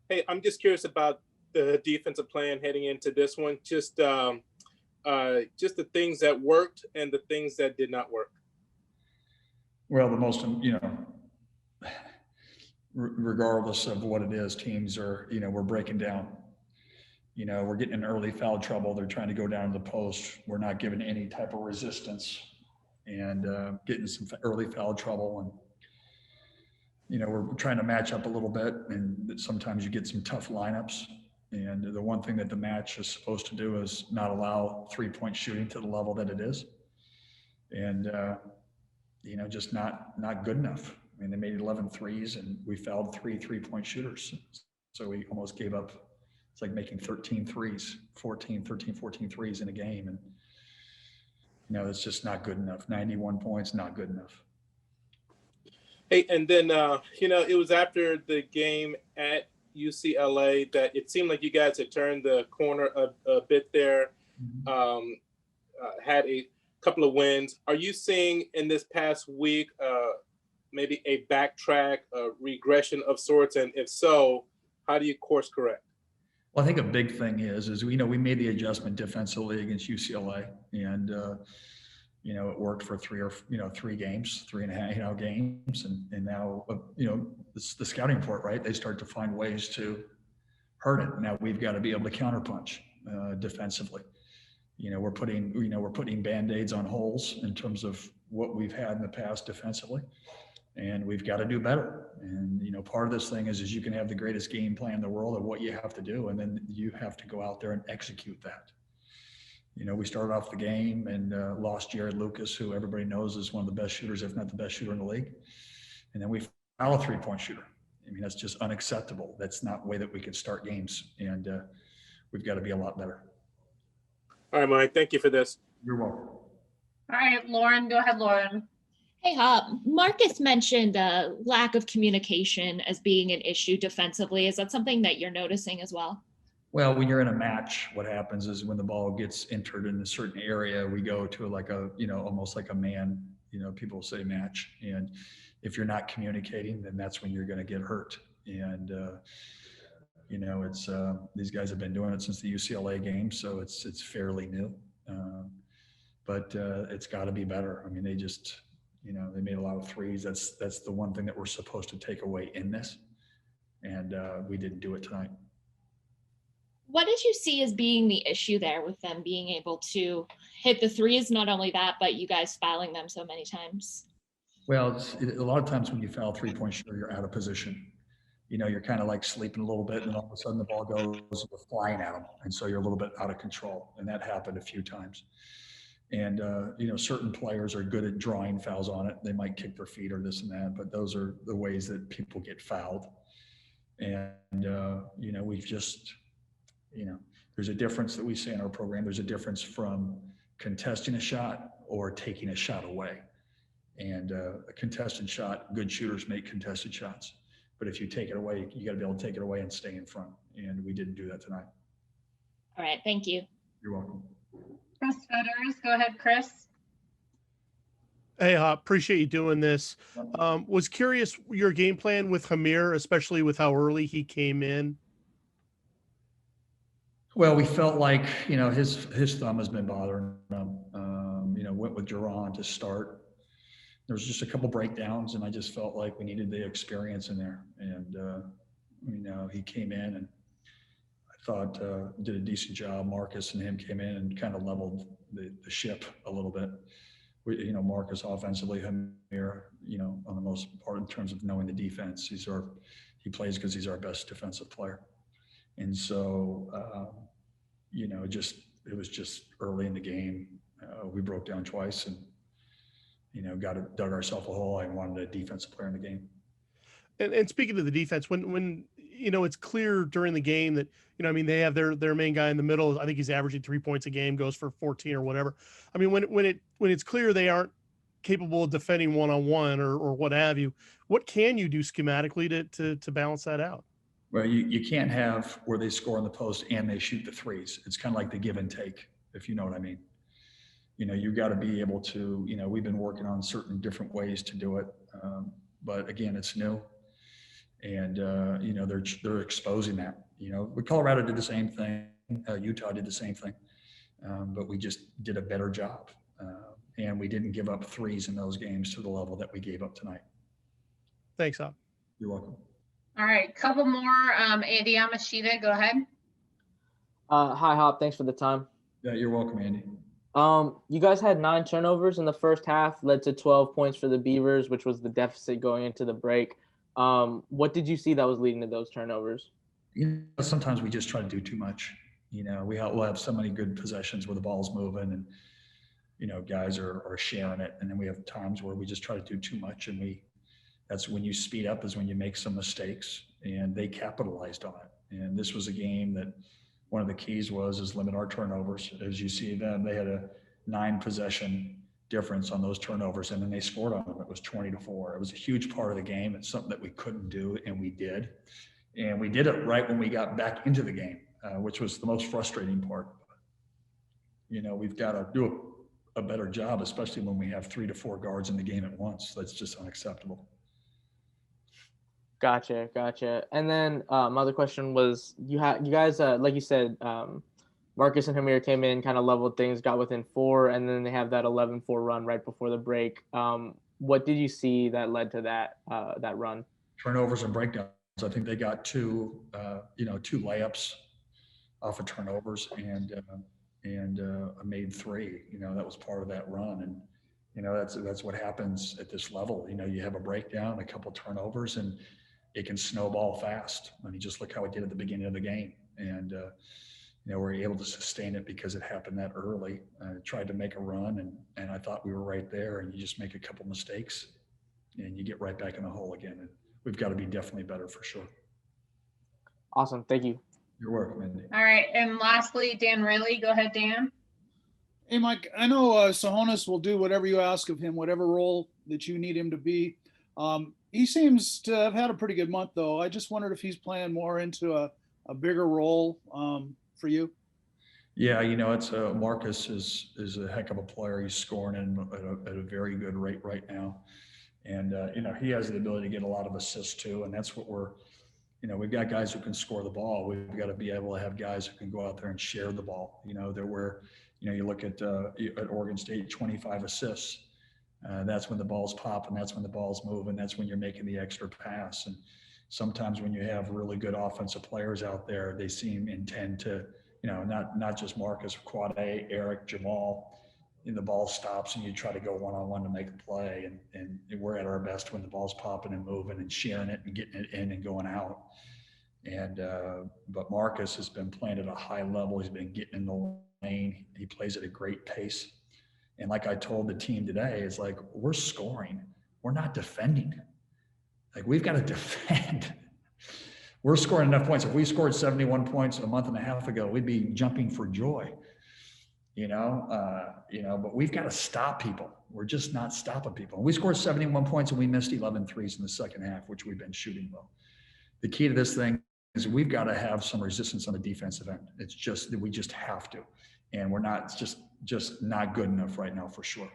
Hey, I'm just curious about the defensive plan heading into this one. Just the things that worked and the things that did not work. Well, the most, regardless of what it is, teams are, we're breaking down. We're getting in early foul trouble. They're trying to go down to the post. We're not giving any type of resistance and getting some early foul trouble. And, we're trying to match up a little bit. And sometimes you get some tough lineups. And the one thing that the match is supposed to do is not allow 3-point shooting to the level that it is. And, just not good enough. I mean, they made 11 threes and we fouled 3-point shooters. So we almost gave up. It's like making 13 threes, 14 threes in a game. And, it's just not good enough. 91 points, not good enough. Hey, and then, it was after the game at UCLA that it seemed like you guys had turned the corner a bit there, had a couple of wins. Are you seeing in this past week maybe a backtrack, a regression of sorts? And if so, how do you course correct? Well, I think a big thing is we made the adjustment defensively against UCLA, and it worked for three games, 3.5 games, and now the scouting report, right? They start to find ways to hurt it. Now we've got to be able to counterpunch defensively. We're putting Band-Aids on holes in terms of what we've had in the past defensively, and we've got to do better. And part of this thing is you can have the greatest game plan in the world of what you have to do, and then you have to go out there and execute that. We started off the game and lost Jared Lucas, who everybody knows is one of the best shooters, if not the best shooter in the league. And then we foul a 3-point shooter. I mean, that's just unacceptable. That's not the way that we can start games, and we've got to be a lot better. All right, Mike, thank you for this. You're welcome. All right, Lauren, go ahead, Lauren. Hey, Marcus mentioned lack of communication as being an issue defensively. Is that something that you're noticing as well? Well, when you're in a match, what happens is when the ball gets entered in a certain area, we go to like a, almost like a man, people say match. And if you're not communicating, then that's when you're going to get hurt. And, it's these guys have been doing it since the UCLA game, so it's fairly new. But it's got to be better. I mean, they just, they made a lot of threes. That's the one thing that we're supposed to take away in this. And we didn't do it tonight. What did you see as being the issue there with them being able to hit the threes? Not only that, but you guys fouling them so many times. Well, a lot of times when you foul 3-point shooter, you're out of position. You're kind of like sleeping a little bit, and then all of a sudden the ball goes flying at them. And so you're a little bit out of control. And that happened a few times. And, certain players are good at drawing fouls on it. They might kick their feet or this and that, but those are the ways that people get fouled. And, we've just, there's a difference that we see in our program. There's a difference from contesting a shot or taking a shot away. And a contested shot, good shooters make contested shots. But if you take it away, you got to be able to take it away and stay in front. And we didn't do that tonight. All right. Thank you. You're welcome. Chris Fetters, go ahead, Chris. Hey, appreciate you doing this. Was curious your game plan with Hamir, especially with how early he came in. Well, we felt like, his thumb has been bothering him. Went with Duran to start. There was just a couple breakdowns, and I just felt like we needed the experience in there. And, he came in and I thought did a decent job. Marcus and him came in and kind of leveled the ship a little bit. Marcus offensively, Hamir, on the most part in terms of knowing the defense. He plays because he's our best defensive player. And so, it was just early in the game. We broke down twice and, dug ourselves a hole. I wanted a defensive player in the game. And speaking of the defense, when it's clear during the game that, they have their main guy in the middle. I think he's averaging 3 points a game, goes for 14 or whatever. I mean, when it's clear they aren't capable of defending one-on-one or what have you, what can you do schematically to balance that out? Well, you can't have where they score in the post and they shoot the threes. It's kind of like the give and take, if you know what I mean. You've got to be able to, we've been working on certain different ways to do it. But again, it's new. And, they're exposing that, Colorado did the same thing. Utah did the same thing. But we just did a better job. And we didn't give up threes in those games to the level that we gave up tonight. Thanks, Hop. You're welcome. All right, couple more. Andy Yamashita, go ahead. Hi, Hop. Thanks for the time. Yeah, you're welcome, Andy. You guys had 9 turnovers in the first half, led to 12 points for the Beavers, which was the deficit going into the break. What did you see that was leading to those turnovers? Sometimes we just try to do too much. We'll have so many good possessions where the ball's moving and, guys are sharing it. And then we have times where we just try to do too much. And that's when you speed up is when you make some mistakes, and they capitalized on it. And this was a game that one of the keys is limit our turnovers. As you see them, they had a 9 possession difference on those turnovers, and then they scored on them. It was 20-4. It was a huge part of the game. It's something that we couldn't do, and we did. And we did it right when we got back into the game, which was the most frustrating part. We've got to do a better job, especially when we have 3 to 4 guards in the game at once. That's just unacceptable. Gotcha. And then my other question was, you guys, like you said, Marcus and Hamir came in, kind of leveled things, got within 4, and then they have that 11-4 run right before the break. What did you see that led to that run? Turnovers and breakdowns. I think they got 2 layups off of turnovers and made 3. That was part of that run, and that's what happens at this level. You have a breakdown, a couple turnovers, and it can snowball fast. I mean, just look how it did at the beginning of the game, and we're able to sustain it because it happened that early. Tried to make a run, and I thought we were right there, and you just make a couple mistakes, and you get right back in the hole again. And we've got to be definitely better for sure. Awesome. Thank you. You're welcome, Andy. All right, and lastly, Dan Riley. Go ahead, Dan. Hey, Mike, I know Sahonis will do whatever you ask of him, whatever role that you need him to be. He seems to have had a pretty good month, though. I just wondered if he's playing more into a bigger role for you. Yeah, it's Marcus is a heck of a player. He's scoring at a very good rate right now. And, he has the ability to get a lot of assists too. And that's what we've got guys who can score the ball. We've got to be able to have guys who can go out there and share the ball. You look at Oregon State, 25 assists. That's when the ball's popping. That's when the ball's moving. That's when you're making the extra pass. And sometimes when you have really good offensive players out there, they intend to, not just Marcus, Quade, Eric, Jamal, and the ball stops and you try to go one-on-one to make a play. And we're at our best when the ball's popping and moving and sharing it and getting it in and going out. And but Marcus has been playing at a high level. He's been getting in the lane. He plays at a great pace. And like I told the team today, it's like, we're scoring. We're not defending. Like, we've got to defend. We're scoring enough points. If we scored 71 points a month and a half ago, we'd be jumping for joy, but we've got to stop people. We're just not stopping people. And we scored 71 points and we missed 11 threes in the second half, which we've been shooting well. The key to this thing is we've got to have some resistance on the defensive end. It's just that we just have to. And we're not, it's just not good enough right now for sure.